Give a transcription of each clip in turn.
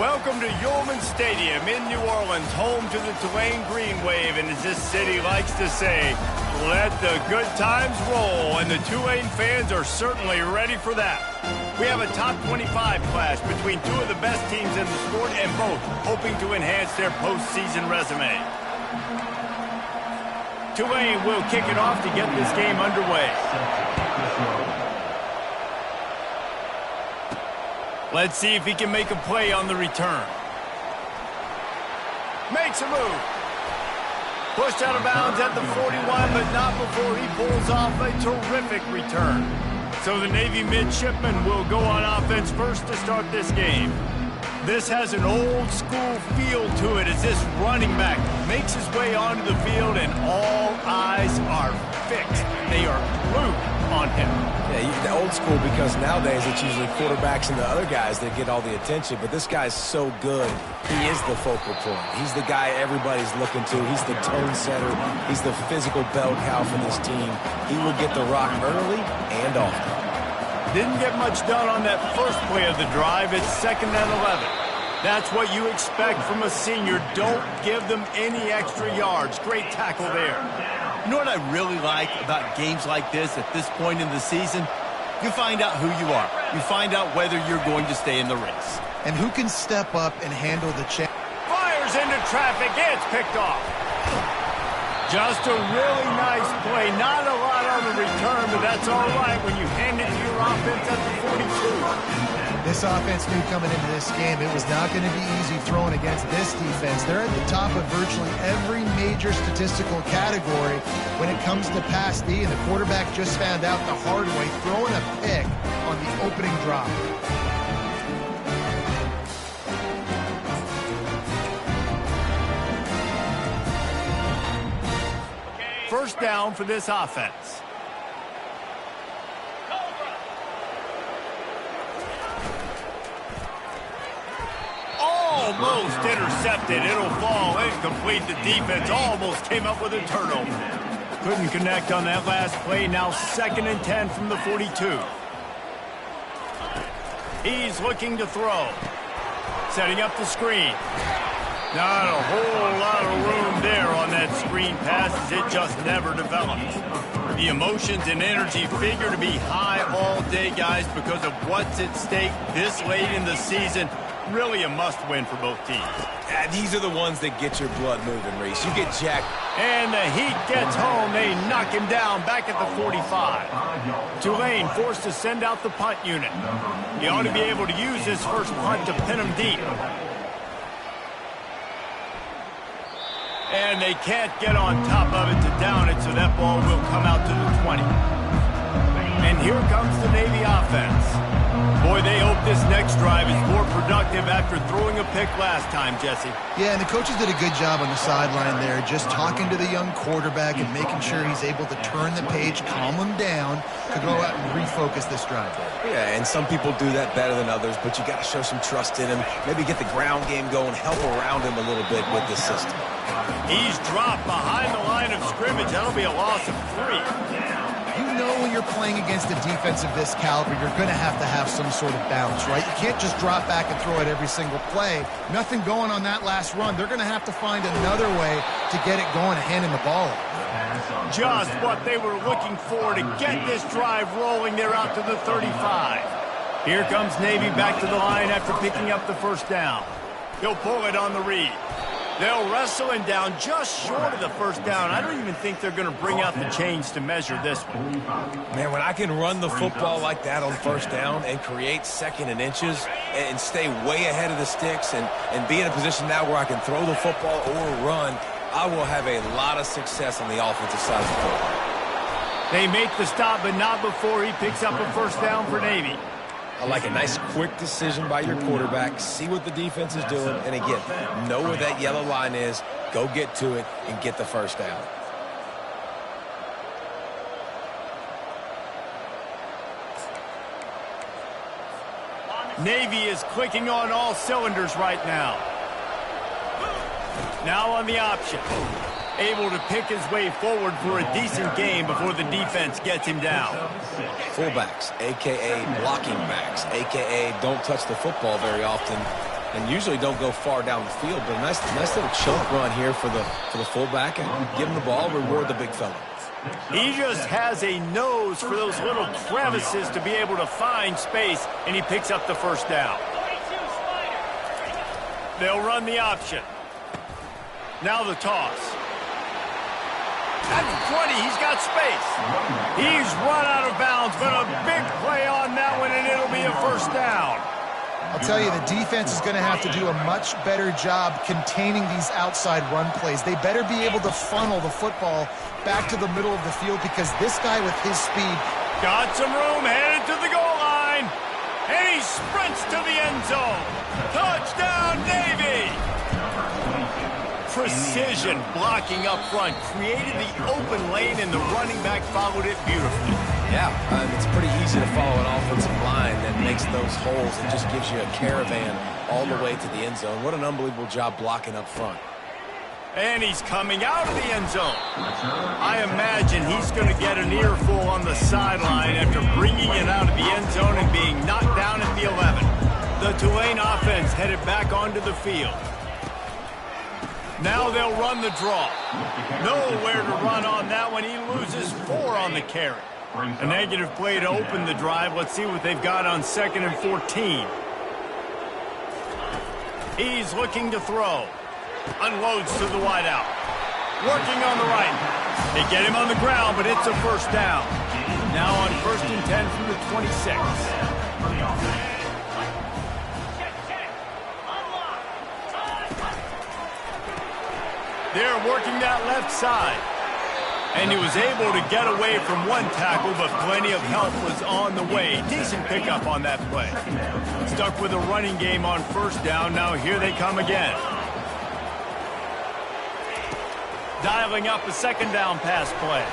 Welcome to Yulman Stadium in New Orleans, home to the Tulane Green Wave, and as this city likes to say, let the good times roll, and the Tulane fans are certainly ready for that. We have a top 25 clash between two of the best teams in the sport, and both hoping to enhance their postseason resume. Tulane will kick it off to get this game underway. Let's see if he can make a play on the return. Makes a move. Pushed out of bounds at the 41, but not before he pulls off a terrific return. So the Navy midshipman will go on offense first to start this game. This has an old-school feel to it as this running back makes his way onto the field and all eyes are fixed. They are glued on him. Yeah, the old school because nowadays it's usually quarterbacks and the other guys that get all the attention, but this guy's so good. He is the focal point. He's the guy everybody's looking to. He's the tone setter. He's the physical bell cow for this team. He will get the rock early and often. Didn't get much done on that first play of the drive. It's 2nd and 11. That's what you expect from a senior. Don't give them any extra yards. Great tackle there. You know what I really like about games like this at this point in the season? You find out who you are. You find out whether you're going to stay in the race. And who can step up and handle the challenge. Fires into traffic. It's picked off. Just a really nice play. Not a lot on the return, but that's all right when you hand it to your offense at the 42. This offense knew coming into this game it was not going to be easy throwing against this defense. They're at the top of virtually every major statistical category when it comes to pass D, and the quarterback just found out the hard way, throwing a pick on the opening drop. First down for this offense. Almost intercepted. It'll fall incomplete. The defense almost came up with a turnover. Couldn't connect on that last play. Now 2nd and 10 from the 42. He's looking to throw. Setting up the screen. Not a whole lot of room there on that screen pass as it just never developed. The emotions and energy figure to be high all day, guys, because of what's at stake this late in the season. Really a must-win for both teams. Yeah, these are the ones that get your blood moving, Reese. You get jacked. And the heat gets home. They knock him down back at the 45. Tulane forced to send out the punt unit. He ought to be able to use his first punt to pin him deep. And they can't get on top of it to down it, so that ball will come out to the 20. And here comes the Navy offense. Boy, they hope this next drive is more productive after throwing a pick last time, Jesse. Yeah, and the coaches did a good job on the sideline there, just talking to the young quarterback and making sure he's able to turn the page, calm him down, to go out and refocus this drive. Yeah, and some people do that better than others, but you got to show some trust in him. Maybe get the ground game going, help around him a little bit with this system. He's dropped behind the line of scrimmage. That'll be a loss of 3. You know when you're playing against a defense of this caliber, you're going to have some sort of bounce, right? You can't just drop back and throw it every single play. Nothing going on that last run. They're going to have to find another way to get it going and hand him the ball. Just what they were looking for to get this drive rolling. They're out to the 35. Here comes Navy back to the line after picking up the first down. He'll pull it on the read. They'll wrestle him down just short of the first down. I don't even think they're going to bring out the chains to measure this one. Man, when I can run the football like that on first down and create 2nd and inches and stay way ahead of the sticks and be in a position now where I can throw the football or run, I will have a lot of success on the offensive side of the football. They make the stop, but not before he picks up a first down for Navy. I like a nice quick decision by your quarterback, see what the defense is doing, and again, know where that yellow line is, go get to it, and get the first down. Navy is clicking on all cylinders right now. Now on the option. Able to pick his way forward for a decent game before the defense gets him down. Fullbacks, a.k.a. blocking backs, a.k.a. don't touch the football very often. and usually don't go far down the field, but a nice little choke run here for the fullback, and give him the ball, reward the big fella. He just has a nose for those little crevices to be able to find space, and he picks up the first down. They'll run the option. Now the toss. At the 20, he's got space. He's run out of bounds, but a big play on that one, and it'll be a first down. I'll tell you, the defense is going to have to do a much better job containing these outside run plays. They better be able to funnel the football back to the middle of the field, because this guy with his speed got some room, headed to the goal line, and he sprints to the end zone. Touchdown, Navy! Precision blocking up front created the open lane, and the running back followed it beautifully. Yeah, it's pretty easy to follow an offensive line that makes those holes and just gives you a caravan all the way to the end zone. What an unbelievable job blocking up front. And he's coming out of the end zone. I imagine he's going to get an earful on the sideline after bringing it out of the end zone and being knocked down at the 11. The Tulane offense headed back onto the field. Now they'll run the draw. Nowhere to run on that one. He loses 4 on the carry. A negative play to open the drive. Let's see what they've got on 2nd and 14. He's looking to throw. Unloads to the wideout. Working on the right. They get him on the ground, but it's a first down. Now on 1st and 10 from the 26. They're working that left side. And he was able to get away from one tackle, but plenty of help was on the way. Decent pickup on that play. Stuck with a running game on 1st down. Now here they come again. Dialing up a 2nd down pass play.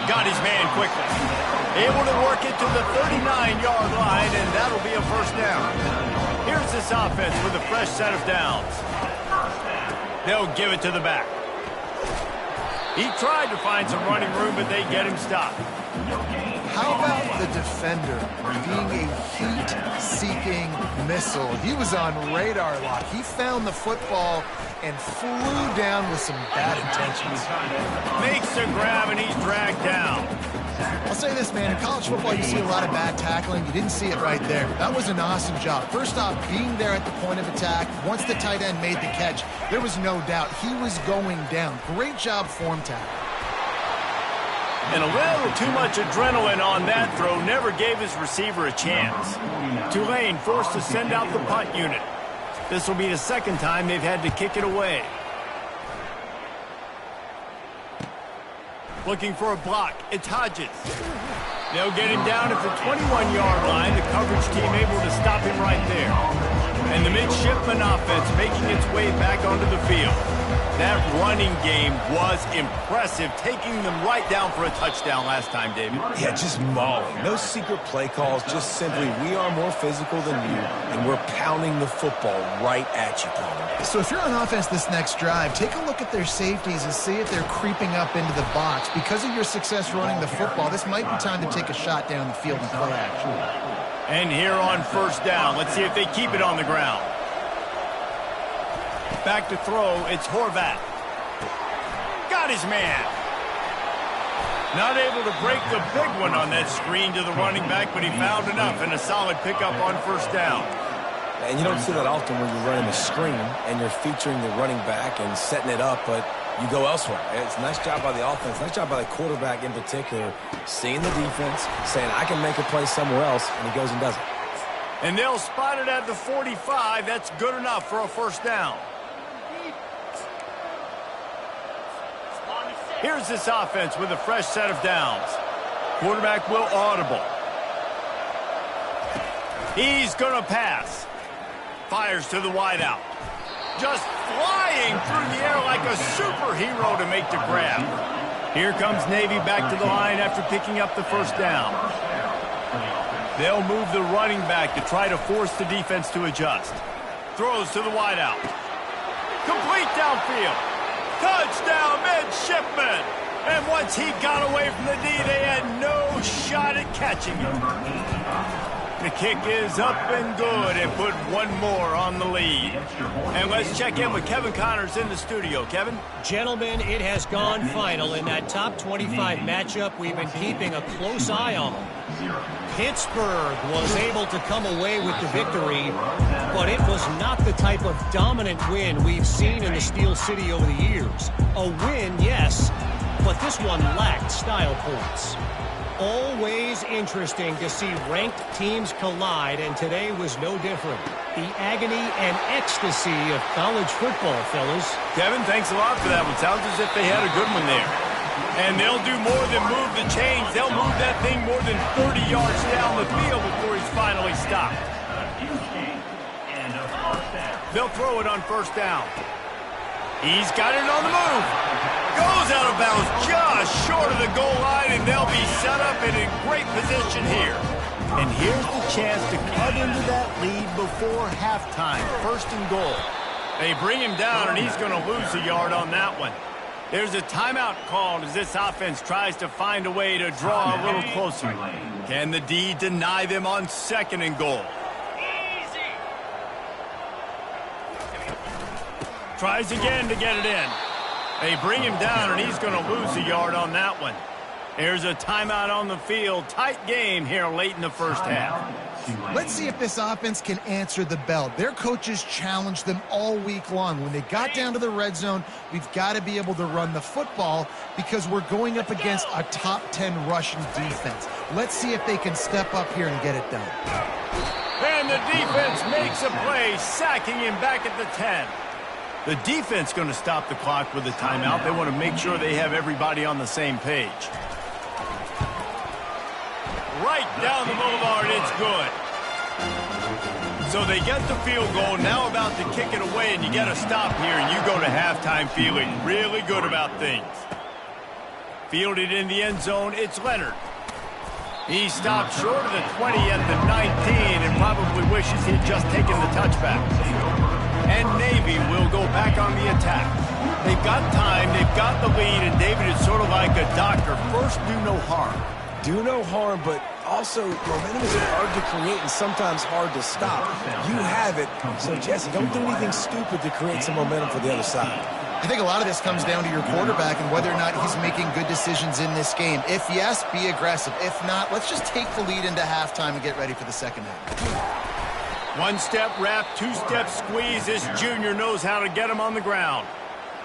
Got his man quickly. Able to work it to the 39-yard line, and that'll be a first down. Here's this offense with a fresh set of downs. They'll give it to the back. He tried to find some running room, but they get him stopped. How about the defender being a heat-seeking missile? He was on radar lock. He found the football and flew down with some bad intentions. Makes a grab, and he's dragged down. I'll say this, man. In college football, you see a lot of bad tackling. You didn't see it right there. That was an awesome job. First off, being there at the point of attack. Once the tight end made the catch, there was no doubt he was going down. Great job form tackle. And a little too much adrenaline on that throw never gave his receiver a chance. Tulane forced to send out the punt unit. This will be the 2nd time they've had to kick it away. Looking for a block. It's Hodges. They'll get him down at the 21-yard line. The coverage team able to stop him right there. And the midshipman offense making its way back onto the field. That running game was impressive, taking them right down for a touchdown last time, David. Yeah, just mauling. No secret play calls, just simply, we are more physical than you, and we're pounding the football right at you, Palmer. So if you're on offense this next drive, take a look at their safeties and see if they're creeping up into the box. Because of your success running the football, this might be time to take a shot down the field and play action. And here on 1st down, let's see if they keep it on the ground. Back to throw, it's Horvat. Got his man. Not able to break the big one on that screen to the running back, but he found enough and a solid pickup on 1st down. And you don't see that often when you're running a screen and you're featuring the running back and setting it up, but you go elsewhere. It's a nice job by the offense, nice job by the quarterback in particular, seeing the defense, saying, I can make a play somewhere else, and he goes and does it. And they'll spot it at the 45. That's good enough for a 1st down. Here's this offense with a fresh set of downs. Quarterback will audible. He's going to pass. Fires to the wideout. Just flying through the air like a superhero to make the grab. Here comes Navy back to the line after picking up the 1st down. They'll move the running back to try to force the defense to adjust. Throws to the wideout. Complete downfield. Touchdown, midshipman! And once he got away from the D, they had no shot at catching him. The kick is up and good and put one more on the lead. And let's check in with Kevin Connors in the studio. Kevin? Gentlemen, it has gone final in that top 25 matchup we've been keeping a close eye on. Pittsburgh was able to come away with the victory, but it was not the type of dominant win we've seen in the Steel City over the years. A win, yes, but this one lacked style points. Always interesting to see ranked teams collide, and today was no different. The agony and ecstasy of college football, fellas. Kevin, thanks a lot for that one. Sounds as if they had a good one there. And they'll do more than move the chains. They'll move that thing more than 30 yards down the field before he's finally stopped. They'll throw it on first down. He's got it on the move. Goes out of bounds just short of the goal line, and they'll be set up and in great position here. And here's the chance to cut into that lead before halftime. First and goal. They bring him down, and he's going to lose a yard on that one. There's a timeout called as this offense tries to find a way to draw a little closer. Can the D deny them on second and goal? Tries again to get it in. They bring him down, and he's going to lose a yard on that one. There's a timeout on the field. Tight game here late in the first half. Let's see if this offense can answer the bell. Their coaches challenged them all week long. When they got down to the red zone, we've got to be able to run the football because we're going up against a top 10 Russian defense. Let's see if they can step up here and get it done. And the defense makes a play, sacking him back at the 10. The defense going to stop the clock with a timeout. They want to make sure they have everybody on the same page. Right down the boulevard, it's good. So they get the field goal, now about to kick it away, and you get a stop here, and you go to halftime feeling really good about things. Fielded in the end zone, it's Leonard. He stopped short of the 20 at the 19 and probably wishes he'd just taken the touchback. And Navy will go back on the attack. They've got time, they've got the lead, and David is sort of like a doctor. First, do no harm. Do no harm, but also momentum is hard to create and sometimes hard to stop. You have it, so Jesse, don't do anything stupid to create some momentum for the other side. I think a lot of this comes down to your quarterback and whether or not he's making good decisions in this game. If yes, be aggressive. If not, let's just take the lead into halftime and get ready for the second half. One-step wrap, two-step squeeze. This junior knows how to get him on the ground.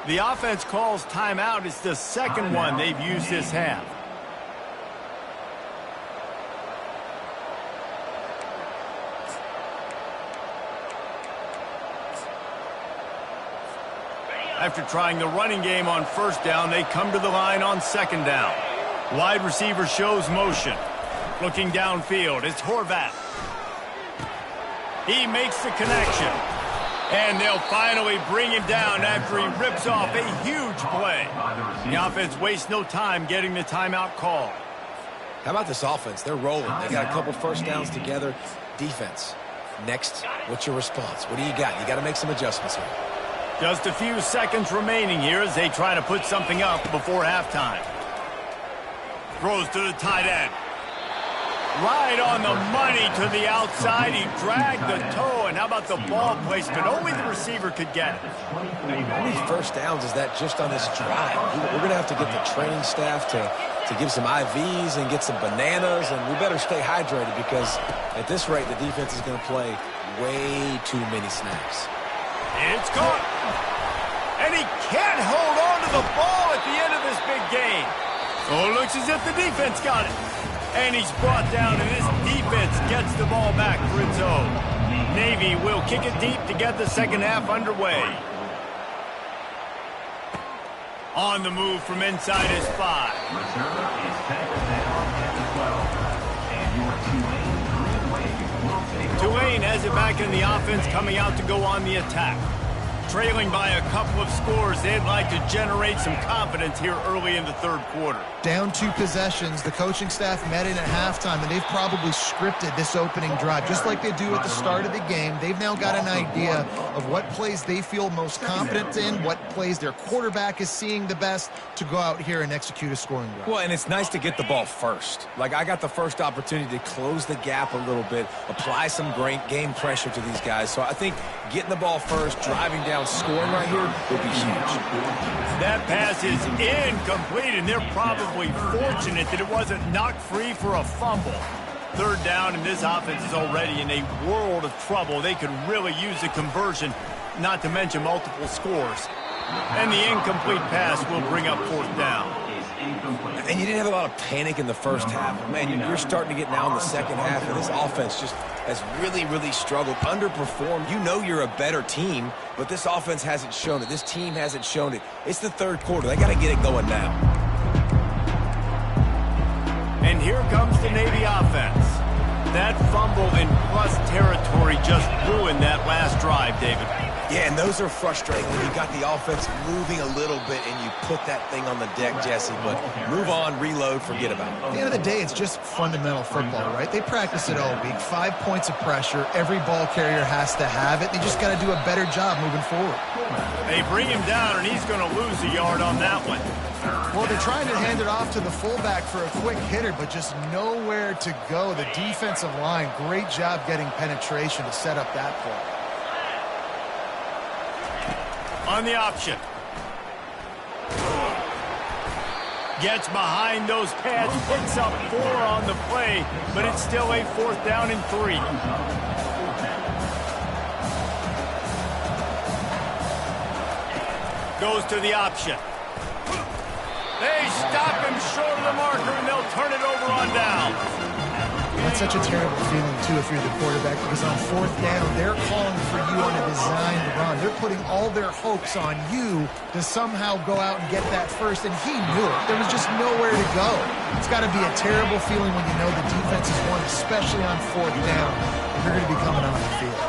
The offense calls timeout. It's the second one they've used this half. After trying the running game on first down, they come to the line on second down. Wide receiver shows motion. Looking downfield, it's Horvath. He makes the connection. And they'll finally bring him down after he rips off a huge play. The offense wastes no time getting the timeout call. How about this offense? They're rolling. They got a couple first downs together. Defense. Next, what's your response? What do you got? You got to make some adjustments here. Just a few seconds remaining here as they try to put something up before halftime. Throws to the tight end. Right on the money to the outside. He dragged the toe, and how about the ball placement? Only the receiver could get it. How many first downs is that just on this drive? We're going to have to get the training staff to give some IVs and get some bananas, and we better stay hydrated because at this rate, the defense is going to play way too many snaps. It's caught. And he can't hold on to the ball at the end of this big game. Oh, it looks as if the defense got it. And he's brought down, and this defense gets the ball back for its own. Navy will kick it deep to get the second half underway. On the move from inside his 5. Tulane has it back in the offense, coming out to go on the attack. Trailing by a couple of scores, they'd like to generate some confidence here early in the third quarter. Down 2 possessions, the coaching staff met in at halftime, and they've probably scripted this opening drive. Just like they do at the start of the game, they've now got an idea of what plays they feel most confident in, what plays their quarterback is seeing the best to go out here and execute a scoring drive. Well, and it's nice to get the ball first. Like, I got the first opportunity to close the gap a little bit, apply some great game pressure to these guys. So I think getting the ball first, driving down, scoring right here would be huge. That pass is incomplete, and they're probably fortunate that it wasn't knocked free for a fumble. Third down, and this offense is already in a world of trouble. They could really use a conversion, not to mention multiple scores. And the incomplete pass will bring up fourth down. And you didn't have a lot of panic in the first half. Man, you're starting to get now in the second half, and this offense just has really, really struggled, underperformed. You know you're a better team, but this offense hasn't shown it. This team hasn't shown it. It's the third quarter. They got to get it going now. And here comes the Navy offense. That fumble in plus territory just ruined that last drive, David. Yeah, and those are frustrating when you got the offense moving a little bit and you put that thing on the deck, Jesse. But move on, reload, forget about it. At the end of the day, it's just fundamental football, right? They practice it all week. 5 points of pressure. Every ball carrier has to have it. They just got to do a better job moving forward. They bring him down, and he's going to lose a yard on that one. Well, they're trying to hand it off to the fullback for a quick hitter, but just nowhere to go. The defensive line, great job getting penetration to set up that play. On the option. Gets behind those pads, picks up 4 on the play, but it's still a fourth down and 3. Goes to the option. They stop him short of the marker, and they'll turn it over on down. That's such a terrible feeling, too, if you're the quarterback, because on fourth down, they're calling for you on a designed run. They're putting all their hopes on you to somehow go out and get that first, and he knew it. There was just nowhere to go. It's got to be a terrible feeling when you know the defense has won, especially on fourth down, and you're going to be coming on the field.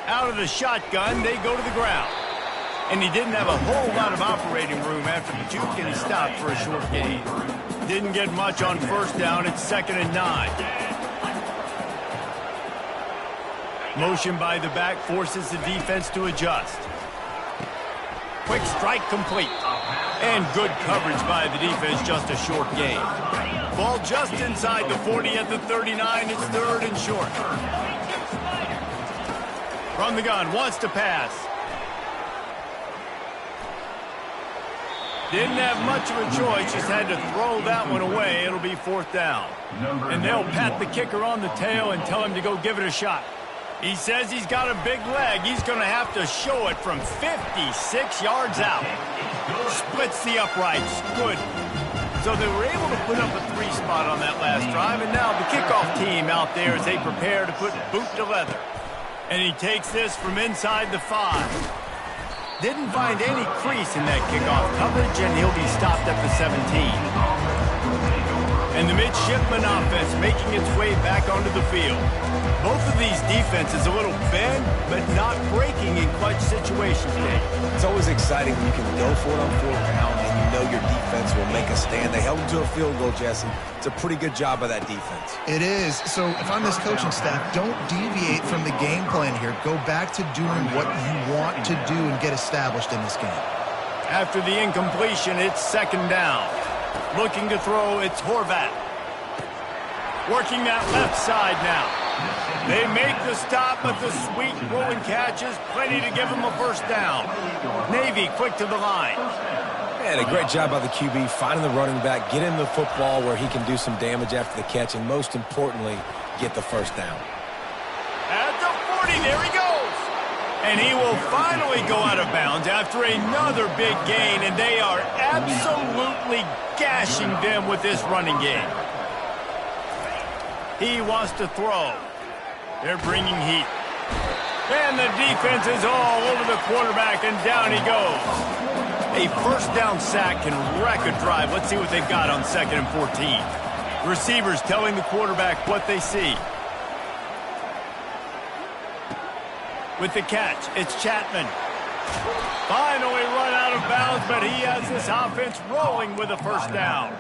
Out of the shotgun, they go to the ground. And he didn't have a whole lot of operating room after the juke, and he stopped for a short gain. Didn't get much on first down. It's 2nd and 9. Motion by the back forces the defense to adjust. Quick strike complete. And good coverage by the defense, just a short gain. Ball just inside the 40 at the 39. It's 3rd and short. From the gun, wants to pass. Didn't have much of a choice, just had to throw that one away. It'll be 4th down. And they'll pat the kicker on the tail and tell him to go give it a shot. He says he's got a big leg. He's going to have to show it from 56 yards out. Splits the uprights. Good. So they were able to put up a 3 spot on that last drive, and now the kickoff team out there as they prepare to put boot to leather. And he takes this from inside the 5. Didn't find any crease in that kickoff coverage, and he'll be stopped at the 17. And the midshipman offense making its way back onto the field. Both of these defenses a little bent, but not breaking in clutch situations, Dave. It's always exciting when you can go for it on fourth down, and you know your defense will make a stand. They held them to a field goal, Jesse. It's a pretty good job by that defense. It is. So if I'm this coaching staff, don't deviate from the game plan here. Go back to doing what you want to do and get established in this game. After the incompletion, it's 2nd down. Looking to throw, it's Horvat. Working that left side now. They make the stop, but the sweet rolling catch is plenty to give them a first down. Navy quick to the line. And a great job by the QB, finding the running back, get him the football where he can do some damage after the catch, and most importantly, get the first down. At the 40, there he goes. And he will finally go out of bounds after another big gain, and they are absolutely gashing them with this running game. He wants to throw. They're bringing heat. And the defense is all over the quarterback, and down he goes. A first down sack can wreck a drive. Let's see what they've got on 2nd and 14. Receivers telling the quarterback what they see. With the catch, it's Chapman. Finally run out of bounds, but he has this offense rolling with a first down.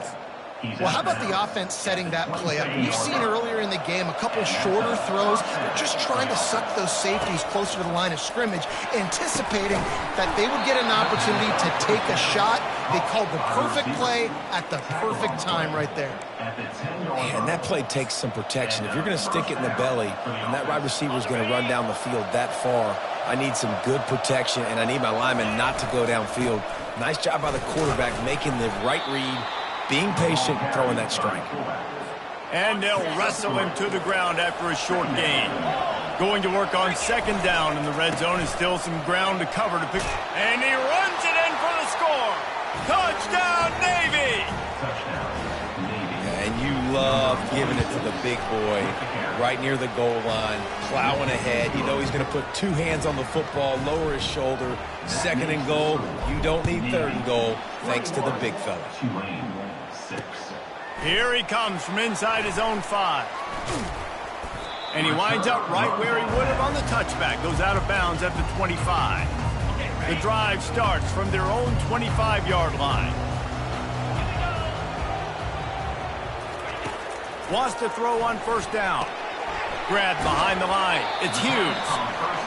Well, how about the offense setting that play up? We've seen earlier in the game a couple shorter throws. They're just trying to suck those safeties closer to the line of scrimmage, anticipating that they would get an opportunity to take a shot. They called the perfect play at the perfect time right there. And that play takes some protection. If you're going to stick it in the belly and that wide receiver is going to run down the field that far, I need some good protection, and I need my lineman not to go downfield. Nice job by the quarterback making the right read, being patient, and throwing that strike. And they'll wrestle him to the ground after a short gain. Going to work on second down in the red zone, and still some ground to cover to pick. And he runs it in for the score. Touchdown, Navy! And you love giving it to the big boy right near the goal line, plowing ahead. You know he's going to put two hands on the football, lower his shoulder. Second and goal. You don't need third and goal, thanks to the big fella. Here he comes from inside his own 5. And he winds up right where he would have on the touchback. Goes out of bounds at the 25. The drive starts from their own 25-yard line. Wants to throw on first down. Grabbed behind the line. It's Hughes.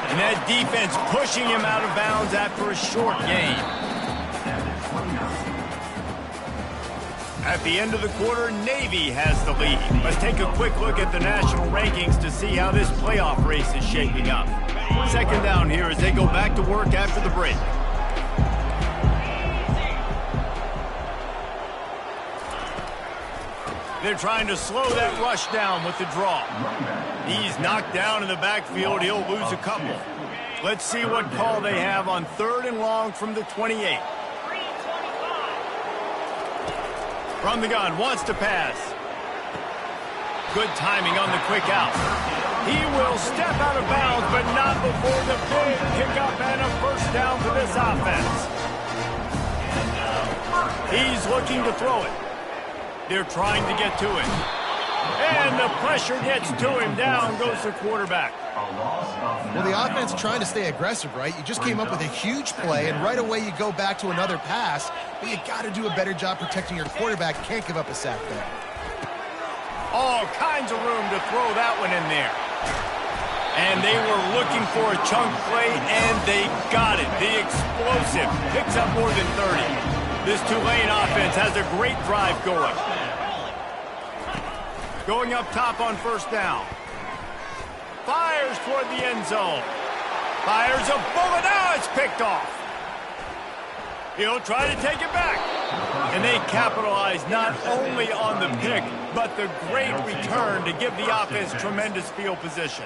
And that defense pushing him out of bounds after a short gain. At the end of the quarter, Navy has the lead. Let's take a quick look at the national rankings to see how this playoff race is shaping up. Second down here as they go back to work after the break. They're trying to slow that rush down with the draw. He's knocked down in the backfield. He'll lose a couple. Let's see what call they have on third and long from the 28. From the gun, wants to pass. Good timing on the quick out. He will step out of bounds, but not before the big pickup and a first down for this offense. He's looking to throw it. They're trying to get to it. And the pressure gets to him. Down goes the quarterback. Well, the offense trying to stay aggressive, right? You just came up with a huge play, and right away you go back to another pass, but you got to do a better job protecting your quarterback. Can't give up a sack there. All kinds of room to throw that one in there. And they were looking for a chunk play, and they got it. The explosive picks up more than 30. This Tulane offense has a great drive going. Going up top on first down. Fires toward the end zone. Fires a bullet. Now it's picked off. He'll try to take it back. And they capitalize not only on the pick, but the great return to give the offense tremendous field position.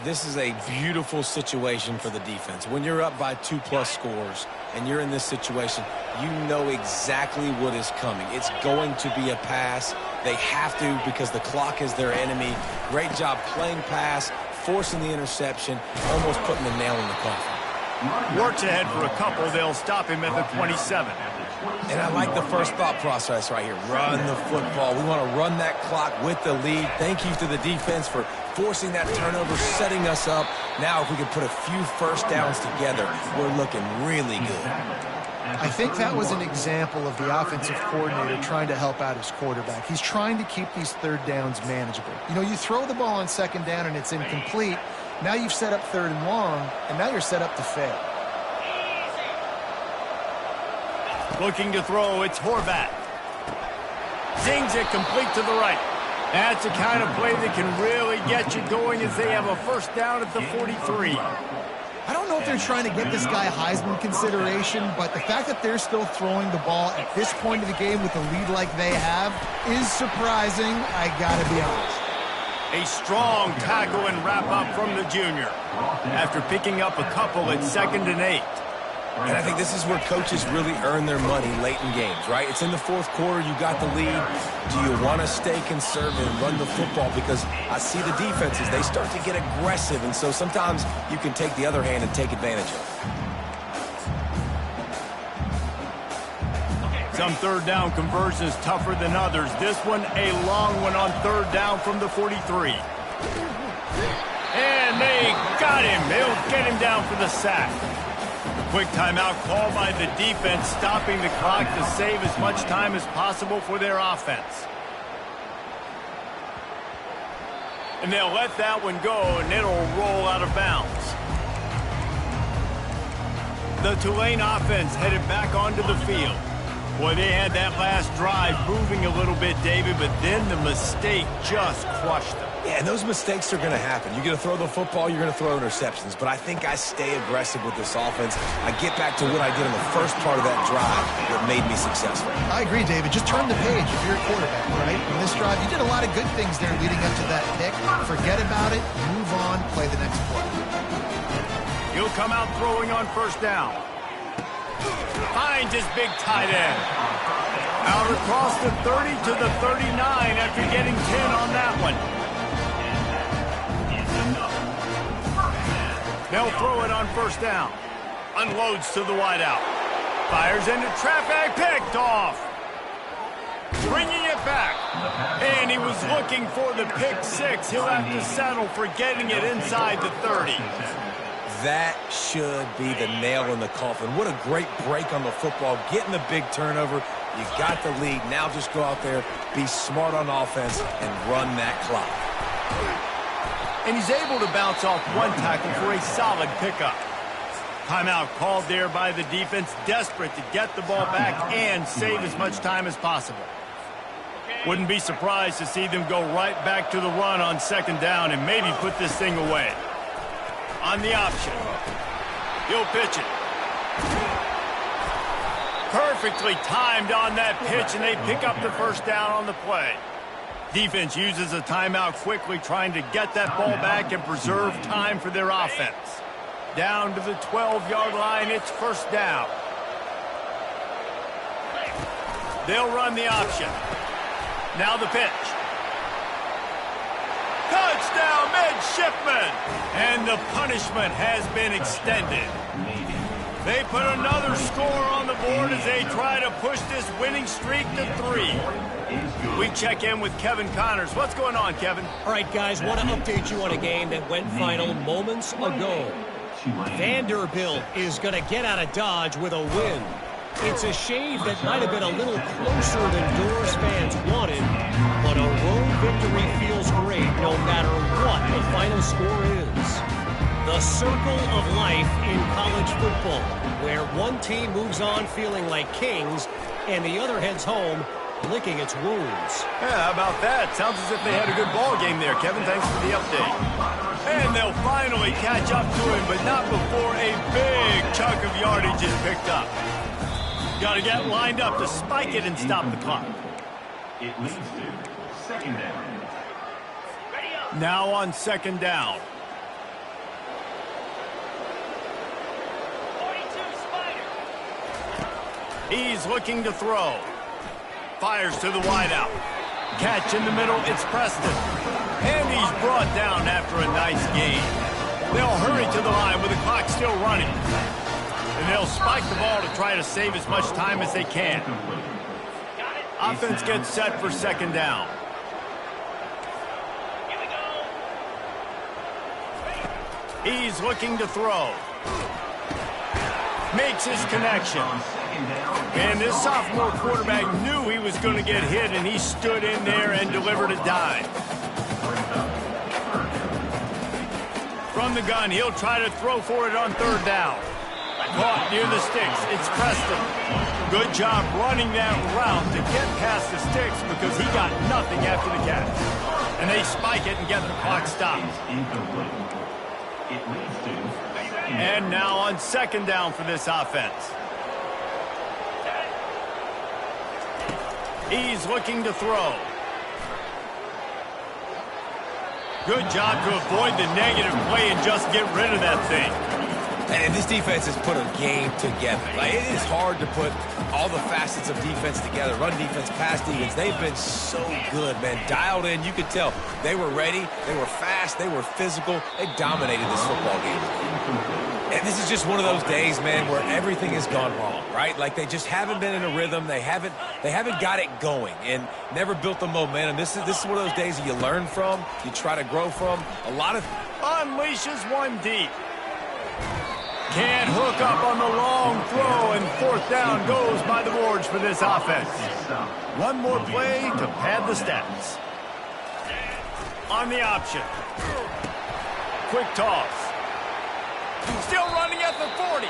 This is a beautiful situation for the defense. When you're up by 2+ scores and you're in this situation, you know exactly what is coming. It's going to be a pass. They have to because the clock is their enemy. Great job playing pass, forcing the interception, almost putting the nail in the coffin. Works ahead for a couple. They'll stop him at the 27. And I like the first thought process right here. Run the football. We want to run that clock with the lead. Thank you to the defense for forcing that turnover, setting us up. Now if we can put a few first downs together, we're looking really good. I think that was an example of the offensive coordinator trying to help out his quarterback. He's trying to keep these third downs manageable. You know, you throw the ball on second down and it's incomplete. Now you've set up third and long, and now you're set up to fail. Looking to throw, it's Horvat. Zings it complete to the right. That's the kind of play that can really get you going as they have a first down at the 43. I don't know if they're trying to get this guy Heisman consideration, but the fact that they're still throwing the ball at this point of the game with a lead like they have is surprising, I gotta be honest. A strong tackle and wrap-up from the junior. After picking up a couple at 2nd and 8. And I think this is where coaches really earn their money late in games, right? It's in the fourth quarter. You got the lead. Do you want to stay conservative and run the football? Because I see the defenses, they start to get aggressive. And so sometimes you can take the other hand and take advantage of it. Some third down conversions tougher than others. This one, a long one on third down from the 43. And they Got him. They'll get him down for the sack. Quick timeout called by the defense, stopping the clock to save as much time as possible for their offense. And they'll let that one go, and it'll roll out of bounds. The Tulane offense headed back onto the field. Boy, they had that last drive moving a little bit, David, but then the mistake just crushed them. Yeah, and those mistakes are going to happen. You're going to throw the football, you're going to throw interceptions. But I think I stay aggressive with this offense. I get back to what I did in the first part of that drive that made me successful. I agree, David. Just turn the page if you're a quarterback, right? In this drive, you did a lot of good things there leading up to that pick. Forget about it, move on, play the next play. He'll come out throwing on first down. Finds his big tight end. Out across the 30 to the 39 after getting 10 on that one. They'll throw it on first down. Unloads to the wideout. Fires into traffic, picked off. Bringing it back. And he was looking for the pick six. He'll have to settle for getting it inside the 30. That should be the nail in the coffin. What a great break on the football. Getting the big turnover. You got the lead. Now just go out there, be smart on offense, and run that clock. And he's able to bounce off one tackle for a solid pickup. Timeout called there by the defense, desperate to get the ball back and save as much time as possible. Wouldn't be surprised to see them go right back to the run on second down and maybe put this thing away. On the option. He'll pitch it. Perfectly timed on that pitch, and they pick up the first down on the play. Defense uses a timeout quickly, trying to get that ball back and preserve time for their offense. Down to the 12-yard line, it's first down. They'll run the option. Now the pitch. Touchdown, midshipman! And the punishment has been extended. They put another score on the board as they try to push this winning streak to 3. We check in with Kevin Connors. What's going on, Kevin? All right, guys, want to update you on a game that went final moments ago. Vanderbilt is going to get out of Dodge with a win. It's a shave that might have been a little closer than Doors fans wanted, but a road victory feels great no matter what the final score is. The circle of life in college football, where one team moves on feeling like kings and the other heads home licking its wounds. Yeah, how about that? Sounds as if they had a good ball game there, Kevin. Thanks for the update. And they'll finally catch up to him, but not before a big chunk of yardage is picked up. Got to get lined up to spike it and stop the clock. It leads to second down. Now on second down. He's looking to throw. Fires to the wideout. Catch in the middle, it's Preston. And he's brought down after a nice gain. They'll hurry to the line with the clock still running. And they'll spike the ball to try to save as much time as they can. Offense gets set for second down. He's looking to throw. Makes his connection. And this sophomore quarterback knew he was going to get hit, and he stood in there and delivered a dime. From the gun, he'll try to throw for it on third down. Caught near the sticks. It's Preston. Good job running that route to get past the sticks because he got nothing after the catch. And they spike it and get the clock stopped. And now on second down for this offense. He's looking to throw. Good job to avoid the negative play and just get rid of that thing. And this defense has put a game together. Like, it is hard to put all the facets of defense together. Run defense, pass defense. They've been so good, man. Dialed in. You could tell they were ready. They were fast. They were physical. They dominated this football game. And this is just one of those days, man, where everything has gone wrong, right? Like they just haven't been in a rhythm. They haven't got it going and never built the momentum. This is one of those days that you learn from, you try to grow from. A lot of unleashes one deep. Can't hook up on the long throw, and fourth down goes by the boards for this offense. One more play to pad the stats. On the option. Quick toss. Still running at the 40.